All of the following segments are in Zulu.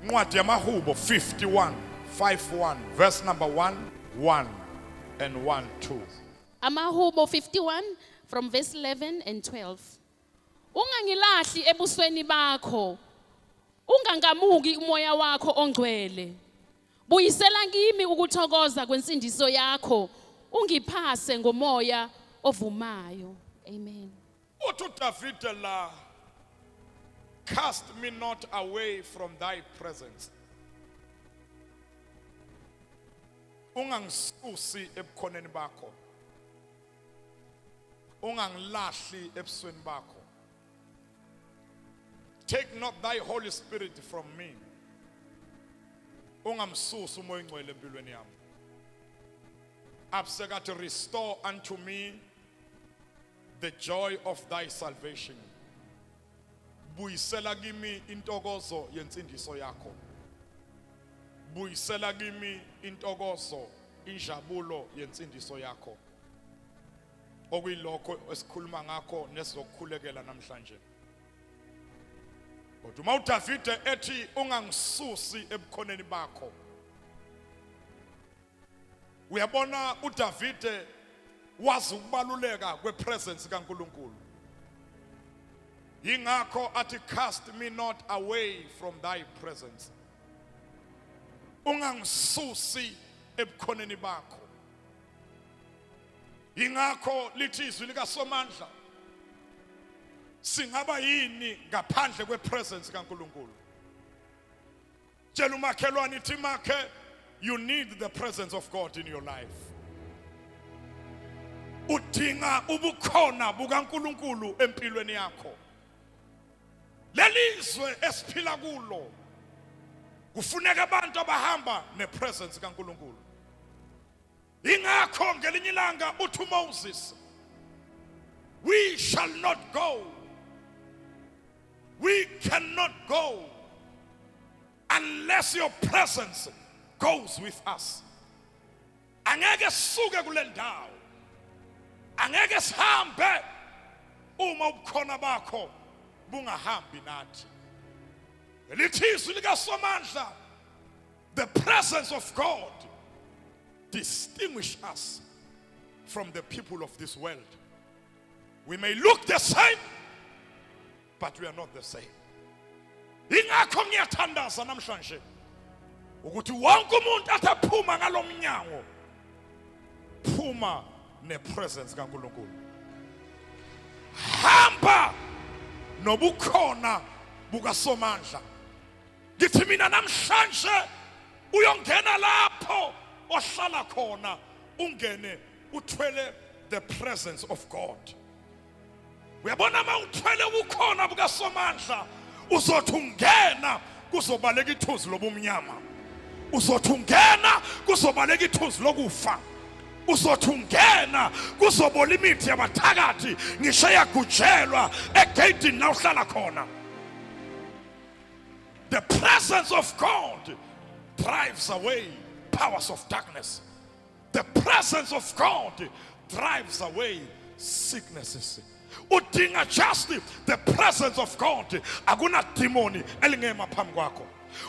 Ncwadi yamaHubo 51 verse number 1 and 2. Amahubo 51 from verse 11 and 12. Ungangilahli ebusweni bakho. Ungangamuki umoya wakho ongcwele. Buyisela kimi ukuthokoza kwensindiso yakho. Ungiphase ngomoya ovumayo. Amen. Uthi David la, cast me not away from thy presence. Ungangisusi ebukhoneni bakho. Ungangilahli ebusweni bakho. Take not thy Holy Spirit from me. Ungamsusi umoya ongcwele empilweni yami. Abseka to restore unto me the joy of thy salvation. Buyisela kimi intokozo yensindiso yakho. Buyisela kimi intokozo, injabulo yensindiso yakho. Okuyilokho esikhuluma ngakho nesizokukhulekela namhlanje. Kodwa uma uDavide ethi ungangisusi ebukhoneni bakho. Uyabona uDavide wazi ukubaluleka kwepresence kaNkulunkulu. Yingakho athi cast me not away from thy presence. Ungangisusi ebukhoneni bakho. Yingakho lithi izwi likaSomandla singaba yini ngaphandle kwepresence kaNkulunkulu. Tshela umakhelwane ithi makhe, you need the presence of God in your life. Udinga ubukhona bukaNkulunkulu empilweni yakho. Lelizwe esiphila kulo kufuneka abantu abahamba nepresence kaNkulunkulu. Ingakho ngelinye ilanga uthi Moses, we shall not go, we cannot go unless your presence goes with us. Angeke suke kule ndawo, angeke sihambe uma ubukhona bakho bungahambi nathi. Lithi izwi likaSomandla, the presence of God distinguish us from the people of this world. We may look the same, but we are not the same. Ingakho ngiyathandaza namhlanje ukuthi wonke umuntu athaphuma ngalomnyango phuma nepresence kaNkulunkulu. Hamba nobukhona bukaSomandla. Ngithi mina namhlanje uyongena lapho ohlala khona, ungene uthwele the presence of God. Uyabona uma uthwele ubukhona bukaSomandla uzothi ungena kuzobaleka ithuzi lobumnyama. Uzothi ungena kuzobaleka ithuzi lokufa. Uzothi ungena kuzobola imithi yabathakathi ngisho yagujelwa egedini la uhlala khona. The presence of God drives away powers of darkness. The presence of God drives away sicknesses. Udinga just the presence of God. Akuna demoni elingema phambi kwakho.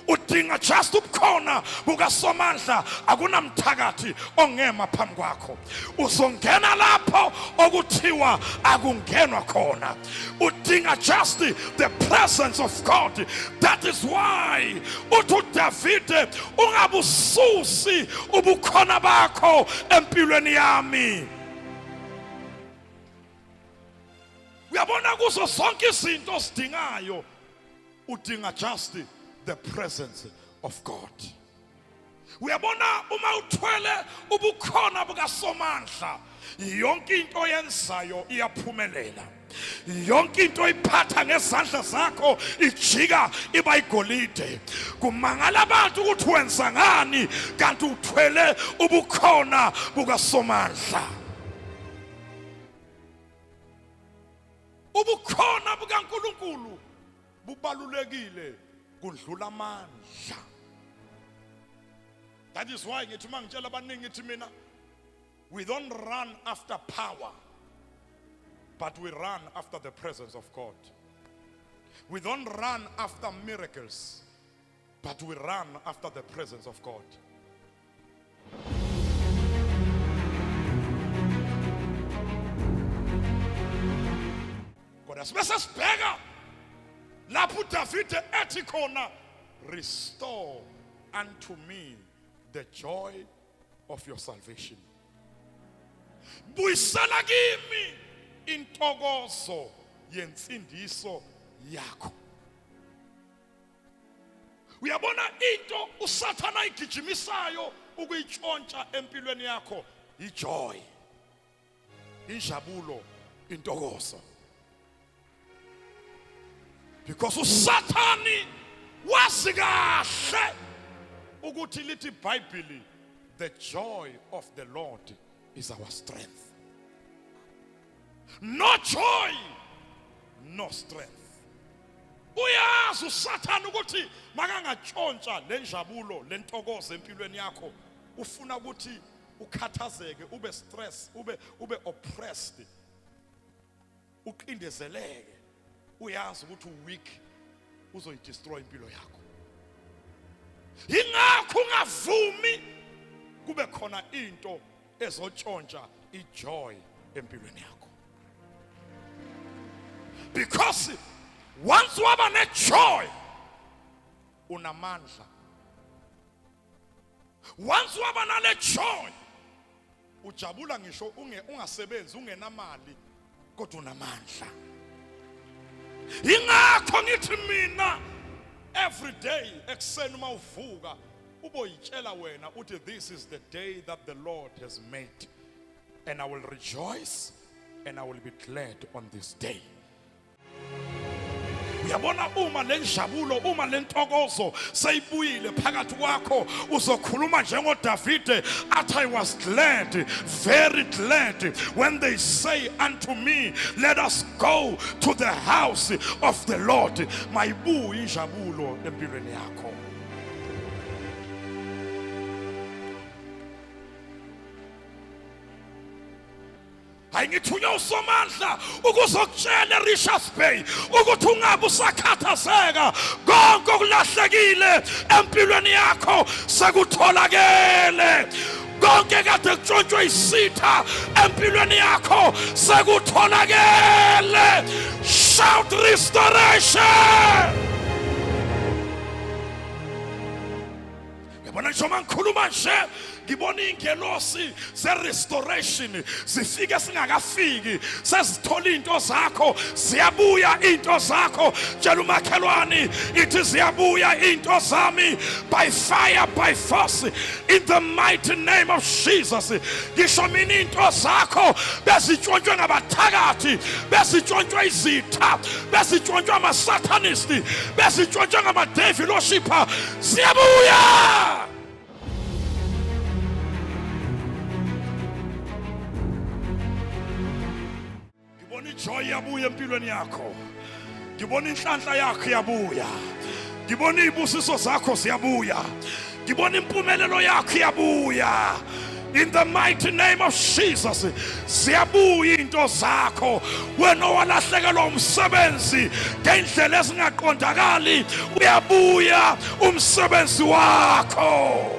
Udinga just ubukhona bukaSomandla, akuna mthakathi ongema phambi kwakho. Uzongena lapho okuthiwa akungenwa khona. Udinga just the presence of God. That is why uthi David ungabususi ubukhona bakho empilweni yami. Uyabona kuzo zonke izinto osidingayo udinga just the presence of God. Uyabona uma uthwele ubukhona bukaSomandla, yonke into oyenzayo iyaphumelela. Yonke into oyiphatha ngezandla zakho ijika iba igolide. Kumangala abantu ukuthi wenza ngani kanti uthwele ubukhona bukaSomandla. Ubukhona bukaNkulunkulu bubalulekile kudlula amandla. That is why ngithi mangitshela abaningi ngithi mina, we don't run after power, but we run after the presence of God. We don't run after miracles, but we run after the presence of God. Kodwa sibe sesibheka lapho uDavide ethi khona, restore unto me the joy of your salvation. Buyisela kimi intokozo yensindiso yakho. Uyabona into uSathana igijimisayo ukuyitshontsha empilweni yakho, ijoy, injabulo, intokozo. Because uSathani wazi kahle ukuthi lithi iBhayibheli, the joy of the Lord is our strength. No joy, no strength. Uyazi uSathani ukuthi makangantshontsha lenjabulo lentokozo empilweni yakho, ufuna ukuthi ukhathazeke, ube stress, ube oppressed, uqindezeleke. Uyazi ukuthi weak uzoyidestroy impilo yakho. Ingakho ungavumi kube khona into ezotshontsha ijoy empilweni yakho. Because once waba nejoy unamandla. Once waba nale joy ujabula ngisho ungasebenzi, ungenamali, kodwa unamandla. Ingakho ngithi mina every day ekuseni uma uvuka uboyitshela wena uthi this is the day that the Lord has made, and I will rejoice and I will be glad on this day. Uyabona uma lenjabulo, uma lentokozo seyibuyile phakathi kwakho, uzokhuluma njengoDavide athi, I was glad, very glad when they say unto me, let us go to the house of the Lord. Mayibuye injabulo empilweni yakho. Ayingithunywa uSomandla ukuzokutshela eRichards Bay ukuthi ungabe usakhathazeka, konke okulahlekile empilweni yakho sekutholakele. Konke kade kutshontshwe isitha empilweni yakho sekutholakele. Shout restoration. Yabona njengoba ngikhuluma nje, ngibona ingelosi ze-restoration zifike singakafiki, sezithola into zakho, ziyabuya into zakho. Tshela umakhelwane ithi ziyabuya into zami, by fire, by force, in the mighty name of Jesus. Ngisho mina into zakho bezitshontshwe ngabathakathi, bezitshontshwe izitha, bezitshontshwe amasathanisti, bezitshontshwe ngama-devil worshipper, ziyabuya. Joy yabuya empilweni yakho. Ngibona inhlanhla yakho yabuya. Ngibona izibusiso zakho ziyabuya. Ngibona impumelelo yakho yabuya. In the mighty name of Jesus, ziyabuya into zakho. Wena owalahlekelwa umsebenzi ngendlela ezingaqondakali, uyabuya umsebenzi wakho.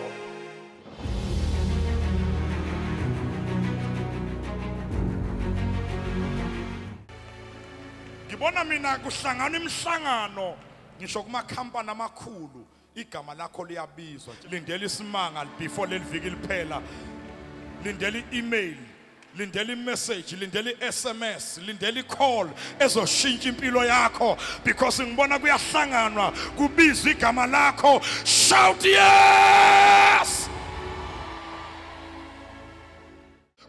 Ngibona mina kuhlangana imihlangano ngisho kuma company amakhulu, igama lakho liyabizwa. Lindela isimanga before leliviki liphela. Lindela i-email, lindela i-message, lindela i-SMS, lindela i-call ezoshintsha impilo yakho, because ngibona kuyahlanganwa kubizwa igama lakho. Shout yes.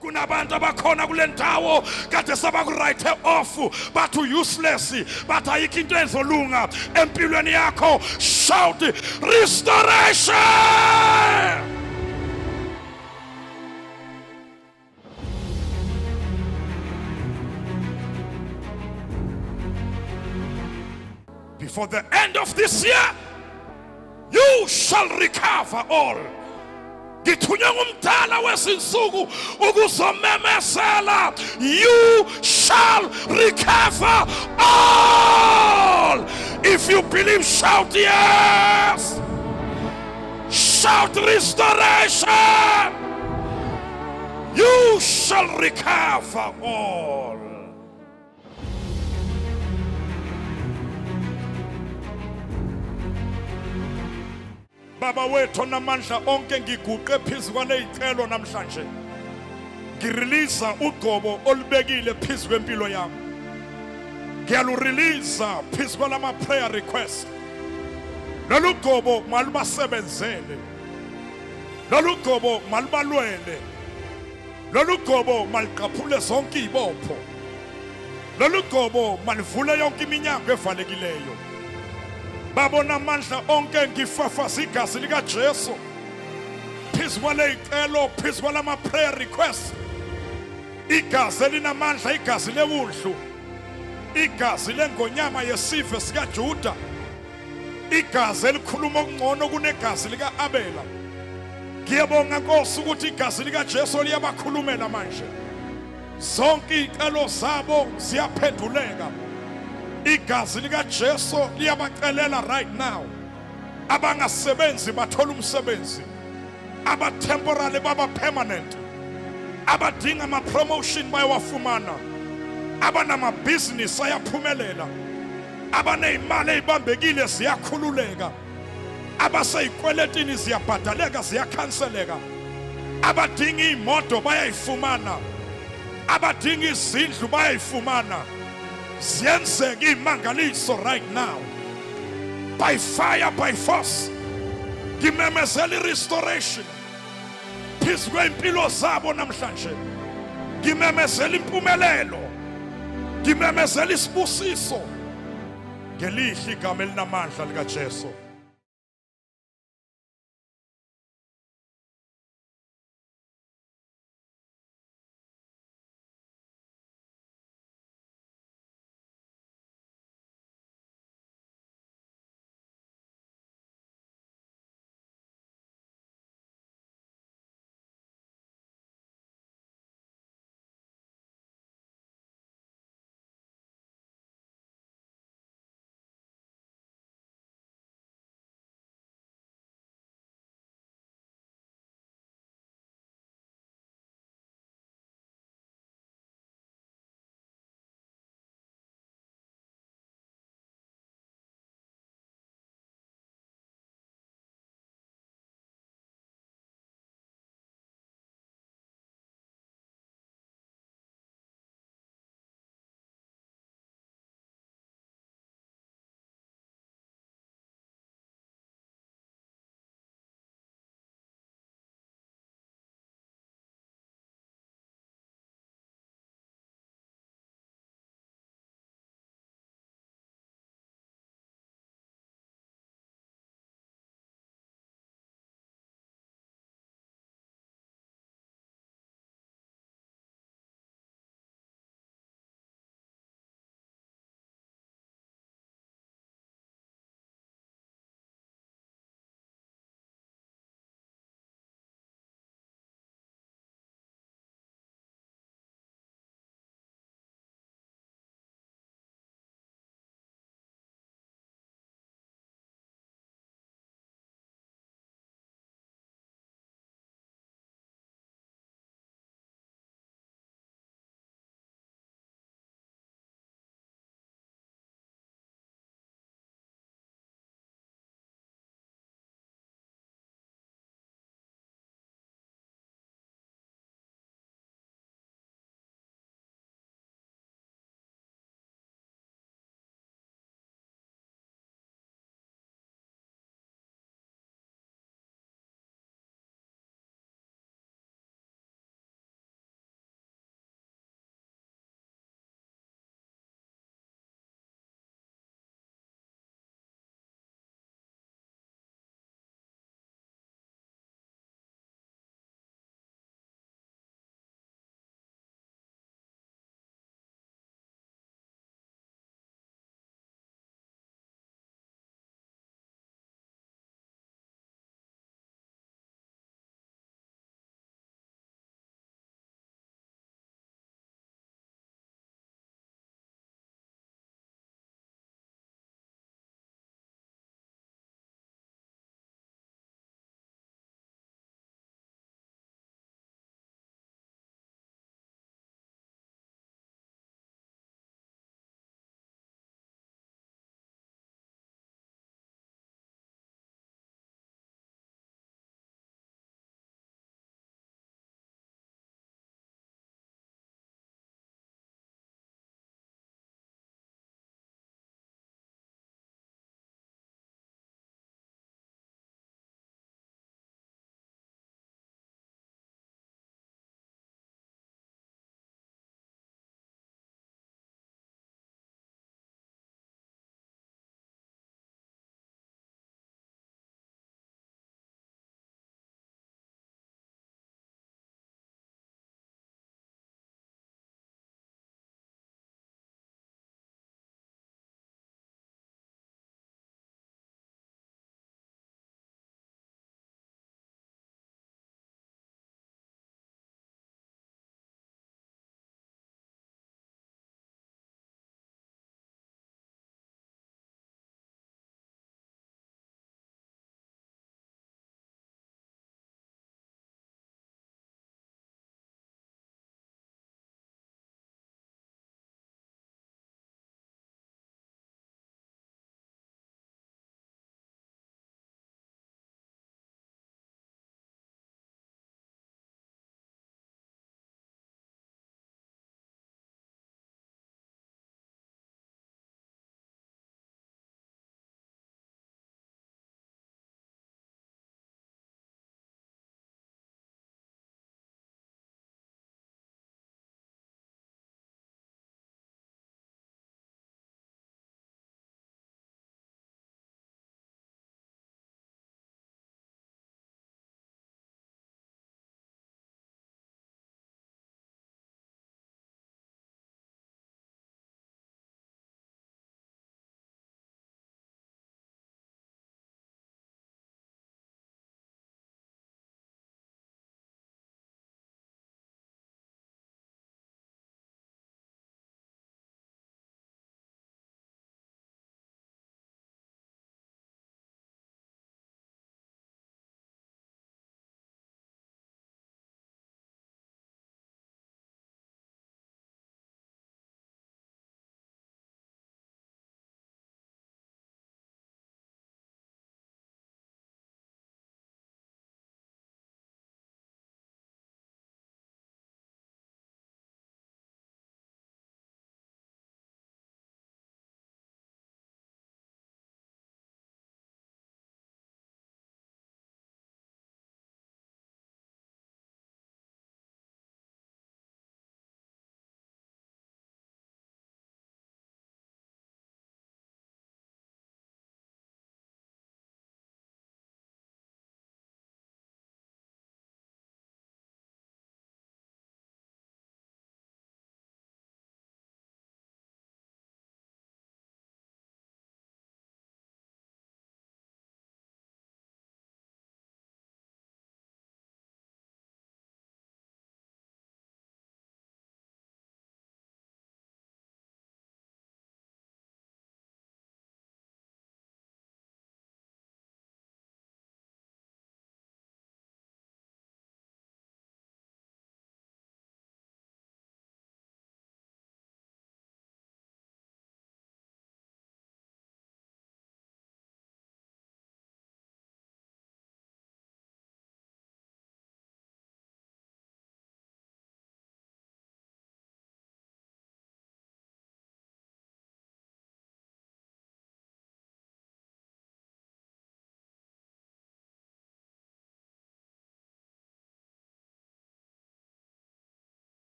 Kunabantu abakhona kule ndawo kade sabakurayithe off, but useless, but ayikho into ezolunga empilweni yakho. Shout restoration. Before the end of this year, you shall recover all. Ngithunywe ngumdala wezinsuku ukuzomemezela, you shall recover all. If you believe, shout yes. Shout restoration. You shall recover all. Baba wethu namandla onke ngiguqe phezu kwalezicelo namhlanje. Ngirelease ugqobo olubekile phezu kwempilo yami. Ngiyalurelease phezu kwalama prayer request. Lolu gqobo malubasebenzele. Lolu gqobo malubalwele. Lolu gqobo maliqaphule zonke izibopho. Lolu gqobo malivule yonke iminyango evalekileyo. Babona amandla onke ngifafaza igazi lika Jesu phezu kwalezicelo, phezu kwalama prayer requests. Igazi elinamandla, igazi lewundlu, igazi lengonyama yesive sika Juda, igazi elikhuluma okungcono kunegazi lika Abela. Ngiyabonga Nkosi ukuthi igazi lika Jesu liyabakhulumela manje. Zonke izicelo zabo ziyaphenduleka. Igazi lika Jesu liyabacelela right now. Abangasebenzi bathola umsebenzi. Aba temporary baba permanent. Abadinga ama promotion bayawafumana. Abanama business ayaphumelela. Abanezimali ezibambekile ziyakhululeka. Abaseyikweletini ziyabhadaleka, ziyakhanseleka. Abadinga imoto bayayifumana. Abadinga izindlu bayayifumana. Ziyenzeka imangaliso right now. By fire, by force. Ngimemezela restoration phezu kwempilo zabo namhlanje. Ngimemezela impumelelo. Ngimemezela isibusiso ngelihle igama elinamandla lika Jesu.